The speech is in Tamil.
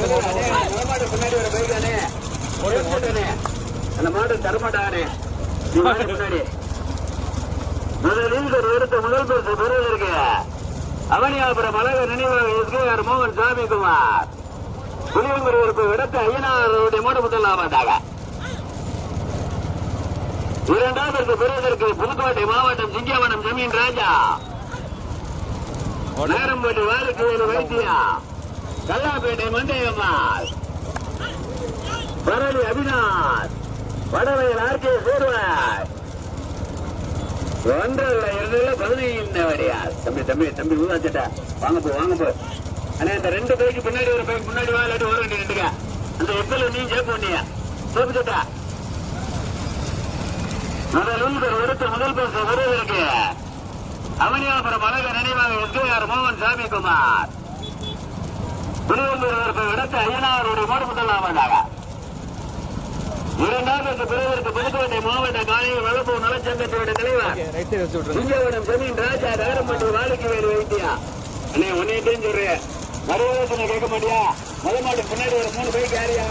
முன்னாடி ஒரு பைக் தானே அந்த மாடு தரமாட்டானே முன்னாடி முதலில் ஒரு எடுத்த முதல் பரிசு பெறுவதற்கு அவனியாபுரம் அழகர் நினைவாக எஸ்கேஆர் மோகன் சாமிக்குமார் புளியங்குடியிருப்பு இடத்த ஐயனாருடைய மாடு முதலாவதாக. இரண்டாவதற்கு பெறுவதற்கு புதுக்கோட்டை மாவட்டம் சிங்கவனம் ஜமீன் ராஜா நேரம்பட்டி வாருக்கு ஒரு வைத்தியா கல்லாப்பேட்டை மண்டையம்மாள் பரளி அவினாஷ் வடவையில் ஆர்கே சேர்வாய் 15 வரையார். தம்பி ஊதாச்சட்டா வாங்க போ ஆனா இந்த 2 பைக்கு பின்னாடி ஒரு பைக் முன்னாடி வாழாட்டு ஓர வேண்டிய நின்றுங்க. அந்த எப்பல நீ சேர்க்க வேண்டிய சோப்பு சட்டா முதல் எடுத்த முதல் பரிசு வருவதற்கு அவனியாபுரம் அழகர் நினைவாக எஸ்கேஆர் மோகன் சாமிக்குமார் புலியூர் இடத்த ஐயனாருடைய மாடு முதலாவதாக. இரண்டாவது பெறுவதற்கு புதுக்கோட்டை மாவட்ட காலையில் வளர்ப்பு நலச்சங்கத்தினுடைய தலைவர் சிங்கவனம் ஜமீன் ராஜா நேரம்பட்டி வாழைக்கு வேறு வைத்தியா அண்ணே ஒன்னே சொல்றேன் மறுவாசனை கேட்க மாட்டியா முதல் மாட்டு முன்னாடி ஒரு 3 பைக் யாரியா